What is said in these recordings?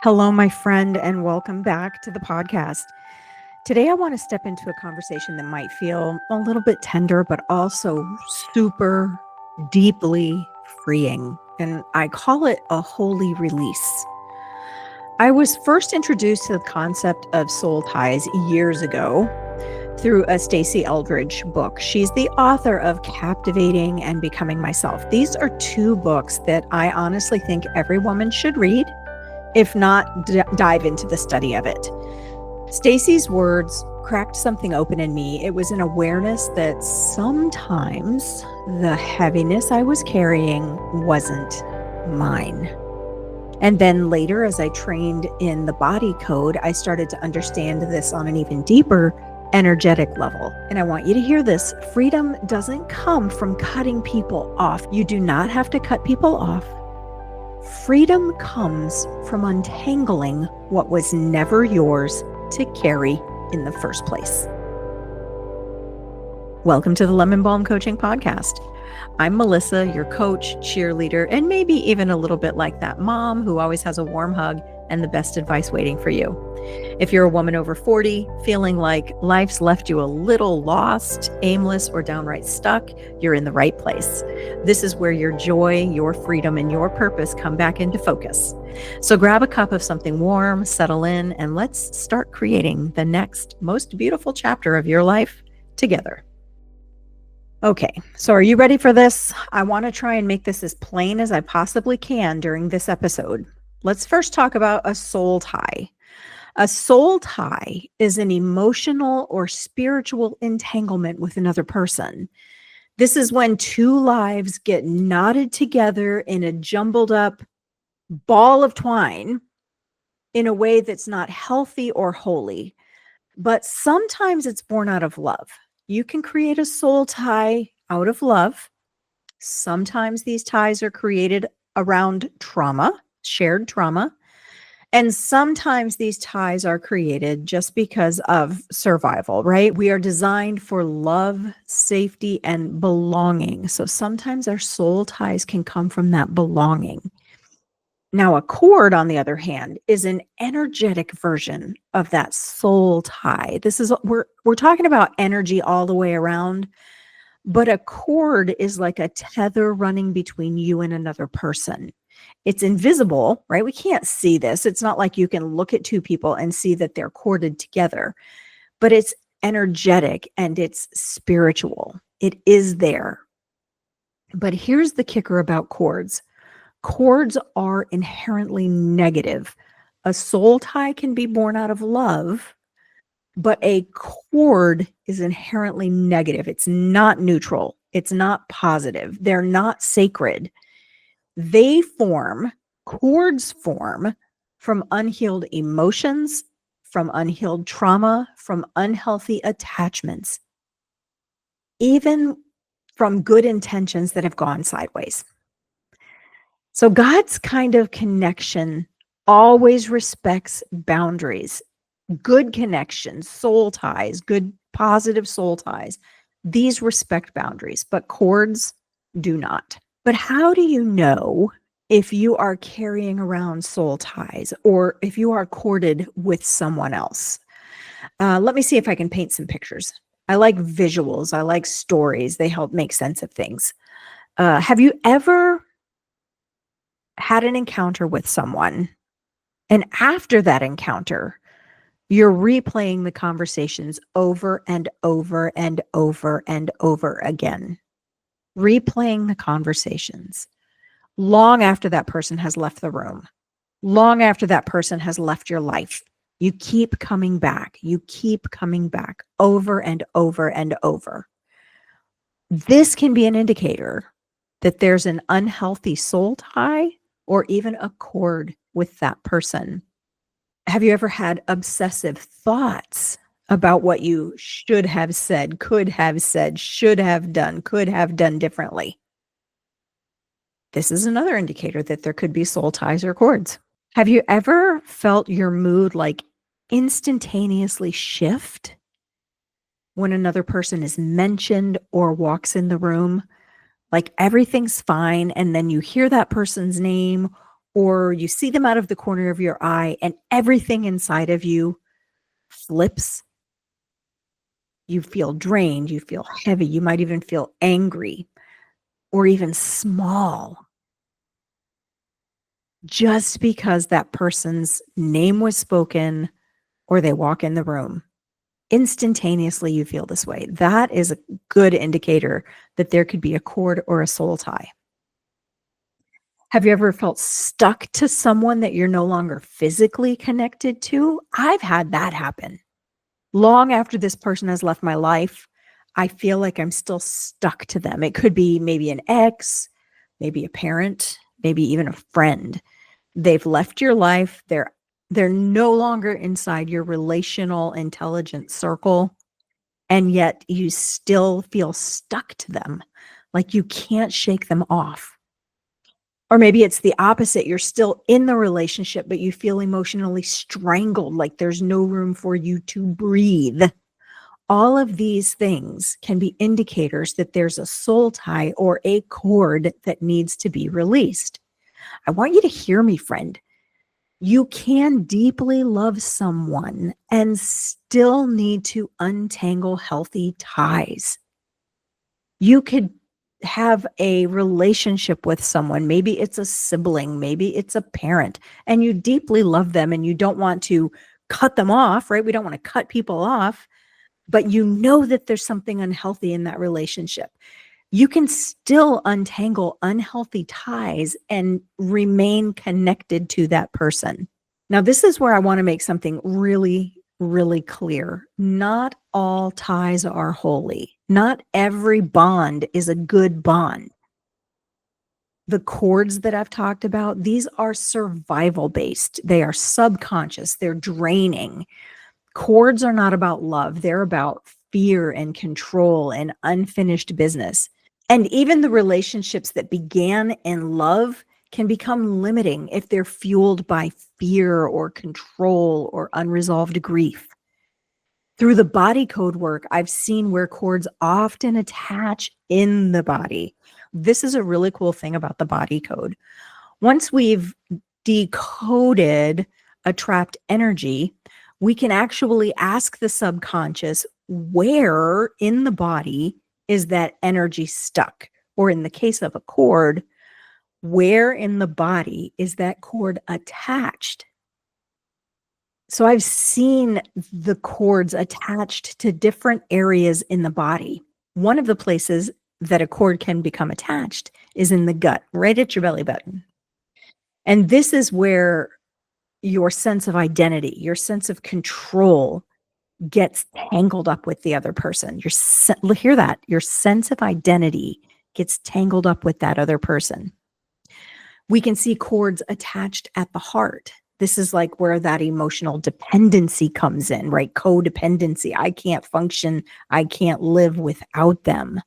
Hello, my friend, and welcome back to the podcast. Today, I want to step into a conversation that might feel a little bit tender, but also super deeply freeing. And I call it a holy release. I was first introduced to the concept of soul ties years ago through a Stacey Eldridge book. She's the author of Captivating and Becoming Myself. These are two books that I honestly think every woman should read, if not dive into the study of it. Stacey's words cracked something open in me. It was an awareness that sometimes the heaviness I was carrying wasn't mine. And then later, as I trained in the body code, I started to understand this on an even deeper energetic level. And I want you to hear this. Freedom doesn't come from cutting people off. You do not have to cut people off. Freedom comes from untangling what was never yours to carry in the first place. Welcome to the Lemon Balm Coaching Podcast. I'm Melissa, your coach, cheerleader, and maybe even a little bit like that mom who always has a warm hug and the best advice waiting for you. If you're a woman over 40, feeling like life's left you a little lost, aimless, or downright stuck, you're in the right place. This is where your joy, your freedom, and your purpose come back into focus. So grab a cup of something warm, settle in, and let's start creating the next most beautiful chapter of your life together. Okay, so are you ready for this? I want to try and make this as plain as I possibly can during this episode. Let's first talk about a soul tie. A soul tie is an emotional or spiritual entanglement with another person. This is when two lives get knotted together in a jumbled up ball of twine in a way that's not healthy or holy, but sometimes it's born out of love. You can create a soul tie out of love. Sometimes these ties are created around trauma, shared trauma. And sometimes these ties are created just because of survival, right? We are designed for love, safety, and belonging. So sometimes our soul ties can come from that belonging. Now, a cord, on the other hand, is an energetic version of that soul tie. This is we're talking about energy all the way around, but a cord is like a tether running between you and another person. It's invisible, right? We can't see this. It's not like you can look at two people and see that they're corded together, but it's energetic and it's spiritual. It is there. But here's the kicker about cords. Cords are inherently negative. A soul tie can be born out of love, but a cord is inherently negative. It's not neutral. It's not positive. They're not sacred. Cords form from unhealed emotions, from unhealed trauma, from unhealthy attachments, even from good intentions that have gone sideways. So God's kind of connection always respects boundaries. Good connections, soul ties, good positive soul ties, these respect boundaries, but cords do not. But how do you know if you are carrying around soul ties or if you are corded with someone else? Let me see if I can paint some pictures. I like visuals. I like stories. They help make sense of things. Have you ever had an encounter with someone, and after that encounter, you're replaying the conversations over and over and over and over again? Replaying the conversations long after that person has left the room, long after that person has left your life. You keep coming back. You keep coming back over and over and over. This can be an indicator that there's an unhealthy soul tie or even a cord with that person. Have you ever had obsessive thoughts about what you should have said, should have done, could have done differently? This is another indicator that there could be soul ties or cords. Have you ever felt your mood like instantaneously shift when another person is mentioned or walks in the room? Like everything's fine, and then you hear that person's name or you see them out of the corner of your eye and everything inside of you flips. You feel drained, you feel heavy, you might even feel angry or even small just because that person's name was spoken or they walk in the room. Instantaneously, you feel this way. That is a good indicator that there could be a cord or a soul tie. Have you ever felt stuck to someone that you're no longer physically connected to? I've had that happen. Long after this person has left my life, I feel like I'm still stuck to them. It could be maybe an ex, maybe a parent, maybe even a friend. They've left your life. They're no longer inside your relational intelligence circle, and yet you still feel stuck to them, like you can't shake them off. Or maybe it's the opposite. You're still in the relationship, but you feel emotionally strangled, like there's no room for you to breathe. All of these things can be indicators that there's a soul tie or a cord that needs to be released. I want you to hear me, friend. You can deeply love someone and still need to untangle healthy ties. You could have a relationship with someone. Maybe it's a sibling, maybe it's a parent, and you deeply love them and you don't want to cut them off, right? We don't want to cut people off, but you know that there's something unhealthy in that relationship. You can still untangle unhealthy ties and remain connected to that person. Now, this is where I want to make something really, really clear. Not all ties are holy. Not every bond is a good bond. The cords that I've talked about, these are survival based. They are subconscious. They're draining. Cords are not about love. They're about fear and control and unfinished business. And even the relationships that began in love can become limiting if they're fueled by fear or control or unresolved grief. Through the body code work, I've seen where cords often attach in the body. This is a really cool thing about the body code. Once we've decoded a trapped energy, we can actually ask the subconscious, where in the body is that energy stuck? Or in the case of a cord, where in the body is that cord attached? So I've seen the cords attached to different areas in the body. One of the places that a cord can become attached is in the gut, right at your belly button. And this is where your sense of identity, your sense of control gets tangled up with the other person. Hear that? Your sense of identity gets tangled up with that other person. We can see cords attached at the heart. This is like where that emotional dependency comes in, right? Codependency. I can't function. I can't live without them.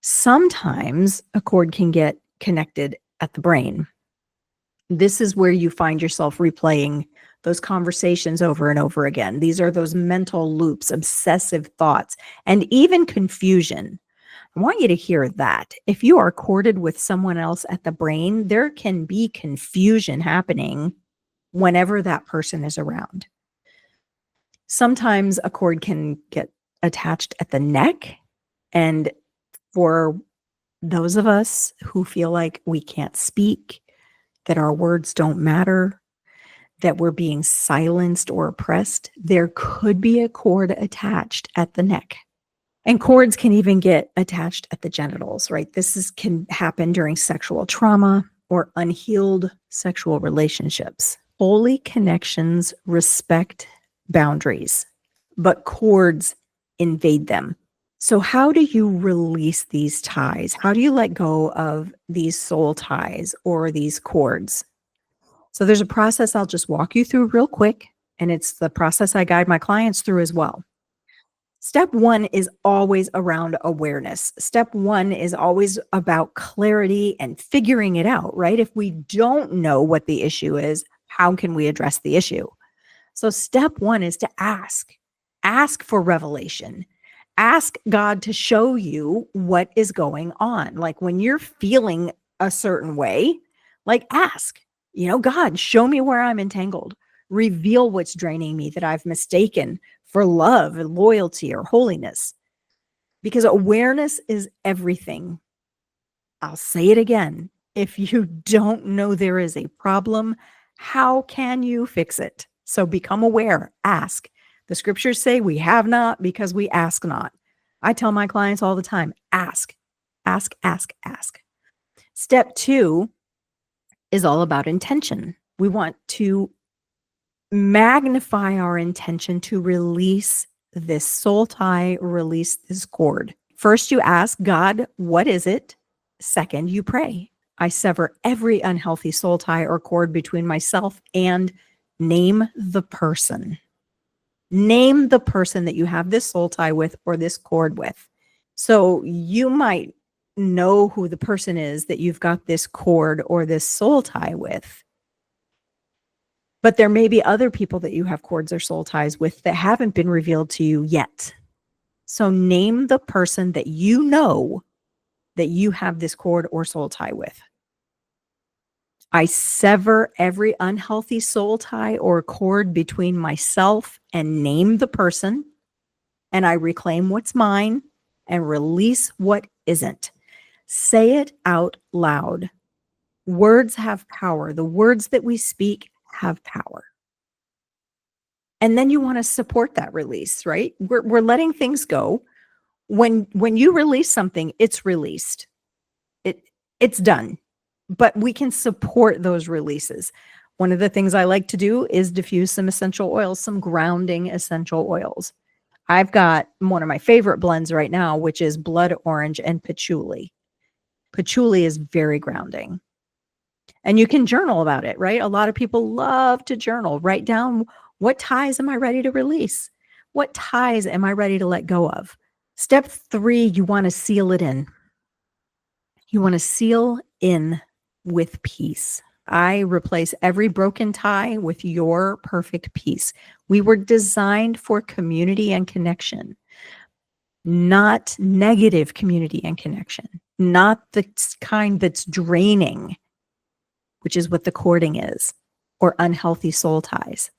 Sometimes a cord can get connected at the brain. This is where you find yourself replaying those conversations over and over again. These are those mental loops, obsessive thoughts, and even confusion. I want you to hear that. If you are corded with someone else at the brain, there can be confusion happening whenever that person is around. Sometimes a cord can get attached at the neck. And for those of us who feel like we can't speak, that our words don't matter, that we're being silenced or oppressed, there could be a cord attached at the neck. And cords can even get attached at the genitals, right? Can happen during sexual trauma or unhealed sexual relationships. Holy connections respect boundaries, but cords invade them. So how do you release these ties? How do you let go of these soul ties or these cords? So there's a process I'll just walk you through real quick, and it's the process I guide my clients through as well. Step one is always around awareness. Step one is always about clarity and figuring it out, right? If we don't know what the issue is, how can we address the issue? So step one is to ask. Ask for revelation. Ask God to show you what is going on. Like when you're feeling a certain way, Like ask, God, show me where I'm entangled. Reveal what's draining me that I've mistaken for love and loyalty or holiness. Because awareness is everything. I'll say it again. If you don't know there is a problem, how can you fix it? So become aware, ask. The scriptures say we have not because we ask not. I tell my clients all the time, ask, ask, ask, ask. Step 2 is all about intention. We want to magnify our intention to release this soul tie, release this cord. First, you ask God, what is it? Second, you pray. I sever every unhealthy soul tie or cord between myself and name the person. Name the person that you have this soul tie with or this cord with. So you might know who the person is that you've got this cord or this soul tie with. But there may be other people that you have cords or soul ties with that haven't been revealed to you yet. So name the person that you know that you have this cord or soul tie with. I sever every unhealthy soul tie or cord between myself and name the person. And I reclaim what's mine and release what isn't. Say it out loud. Words have power. The words that we speak have power. And then you want to support that release, right? We're letting things go. When you release something, it's released. It's done. But we can support those releases. One of the things I like to do is diffuse some essential oils, some grounding essential oils. I've got one of my favorite blends right now, which is blood orange and patchouli. Patchouli is very grounding. And you can journal about it, right? A lot of people love to journal. Write down, what ties am I ready to release? What ties am I ready to let go of? Step 3, you want to seal it in. You want to seal in with peace. I replace every broken tie with your perfect peace. We were designed for community and connection, not negative community and connection, not the kind that's draining, which is what the courting is, or unhealthy soul ties.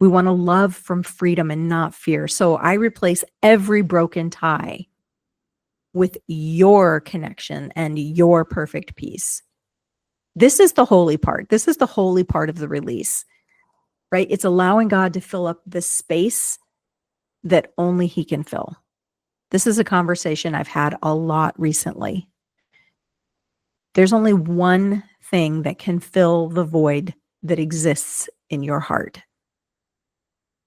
We want to love from freedom and not fear. So I replace every broken tie with your connection and your perfect peace. This is the holy part. This is the holy part of the release, right? It's allowing God to fill up the space that only He can fill. This is a conversation I've had a lot recently. There's only one thing that can fill the void that exists in your heart.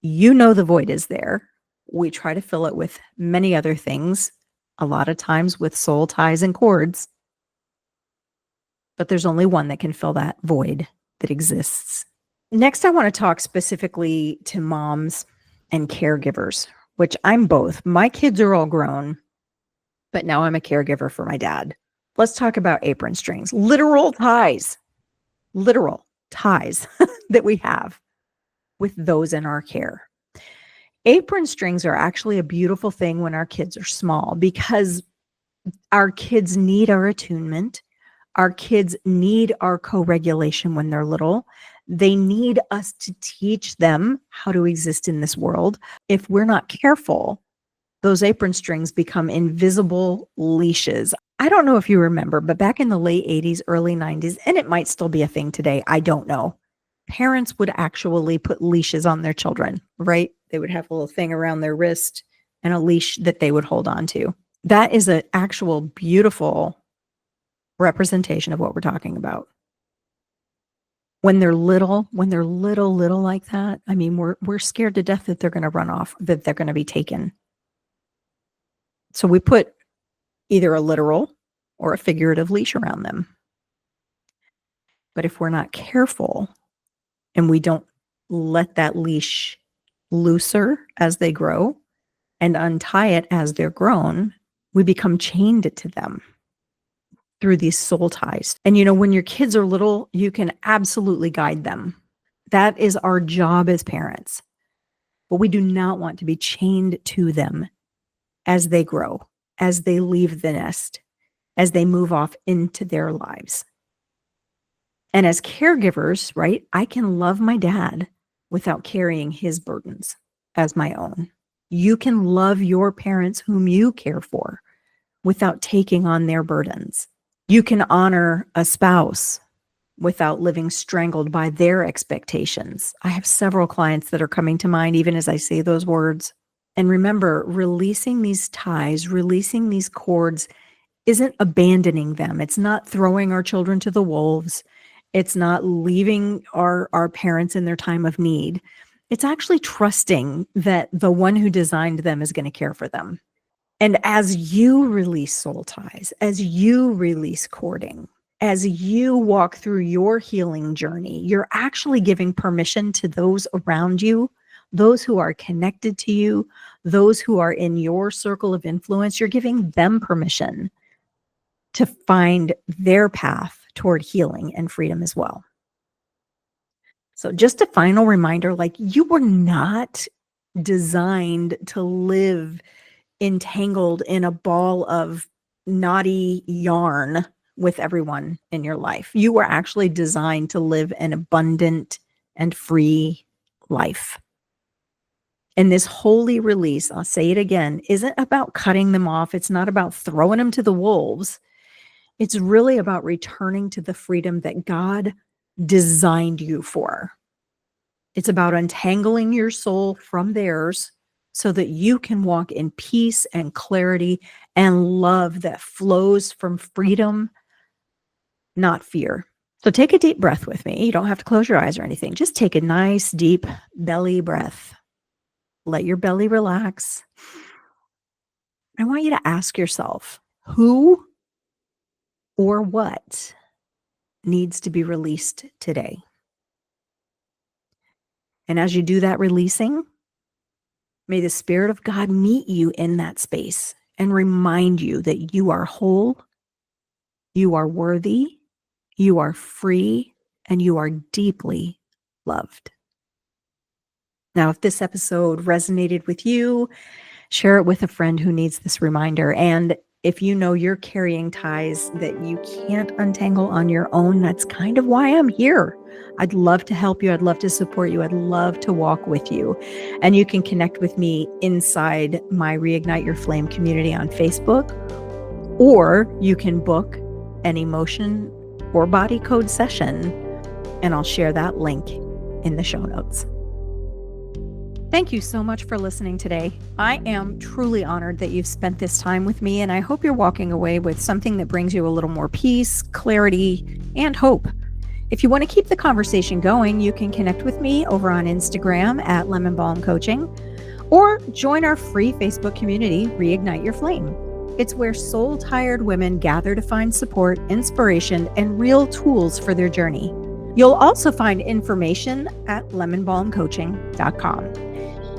You know the void is there. We try to fill it with many other things, a lot of times with soul ties and cords. But there's only one that can fill that void that exists. Next, I want to talk specifically to moms and caregivers, which I'm both. My kids are all grown, but now I'm a caregiver for my dad. Let's talk about apron strings, literal ties that we have with those in our care. Apron strings are actually a beautiful thing when our kids are small because our kids need our attunement. Our kids need our co-regulation when they're little. They need us to teach them how to exist in this world. If we're not careful, those apron strings become invisible leashes. I don't know if you remember, but back in the late 80s, early 90s, and it might still be a thing today, I don't know. Parents would actually put leashes on their children, right? They would have a little thing around their wrist and a leash that they would hold on to. That is an actual beautiful representation of what we're talking about. When they're little like that, I mean, we're scared to death that they're going to run off, that they're going to be taken. So we put either a literal or a figurative leash around them. But if we're not careful and we don't let that leash looser as they grow and untie it as they're grown, we become chained to them through these soul ties. And when your kids are little, you can absolutely guide them. That is our job as parents. But we do not want to be chained to them as they grow, as they leave the nest, as they move off into their lives. And as caregivers, right, I can love my dad without carrying his burdens as my own. You can love your parents whom you care for without taking on their burdens. You can honor a spouse without living strangled by their expectations. I have several clients that are coming to mind even as I say those words. And remember, releasing these ties, releasing these cords isn't abandoning them. It's not throwing our children to the wolves. It's not leaving our parents in their time of need. It's actually trusting that the one who designed them is going to care for them. And as you release soul ties, as you release cording, as you walk through your healing journey, you're actually giving permission to those around you, those who are connected to you, those who are in your circle of influence. You're giving them permission to find their path toward healing and freedom as well. So just a final reminder, like, you were not designed to live entangled in a ball of knotty yarn with everyone in your life. You were actually designed to live an abundant and free life. And this holy release, I'll say it again, isn't about cutting them off. It's not about throwing them to the wolves. It's really about returning to the freedom that God designed you for. It's about untangling your soul from theirs so that you can walk in peace and clarity and love that flows from freedom, not fear. So take a deep breath with me. You don't have to close your eyes or anything. Just take a nice, deep belly breath. Let your belly relax. I want you to ask yourself, who or what needs to be released today? And as you do that releasing, may the Spirit of God meet you in that space and remind you that you are whole, you are worthy, you are free, and you are deeply loved. Now, if this episode resonated with you, share it with a friend who needs this reminder. And if you know you're carrying ties that you can't untangle on your own, that's kind of why I'm here. I'd love to help you. I'd love to support you. I'd love to walk with you. And you can connect with me inside my Reignite Your Flame community on Facebook, or you can book an emotion or body code session, and I'll share that link in the show notes. Thank you so much for listening today. I am truly honored that you've spent this time with me, and I hope you're walking away with something that brings you a little more peace, clarity, and hope. If you want to keep the conversation going, you can connect with me over on Instagram at Lemon Balm Coaching, or join our free Facebook community, Reignite Your Flame. It's where soul-tired women gather to find support, inspiration, and real tools for their journey. You'll also find information at lemonbalmcoaching.com.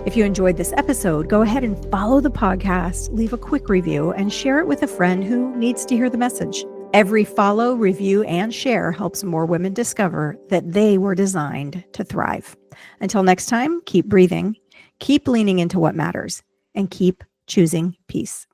If you enjoyed this episode, go ahead and follow the podcast, leave a quick review, and share it with a friend who needs to hear the message. Every follow, review, and share helps more women discover that they were designed to thrive. Until next time, keep breathing, keep leaning into what matters, and keep choosing peace.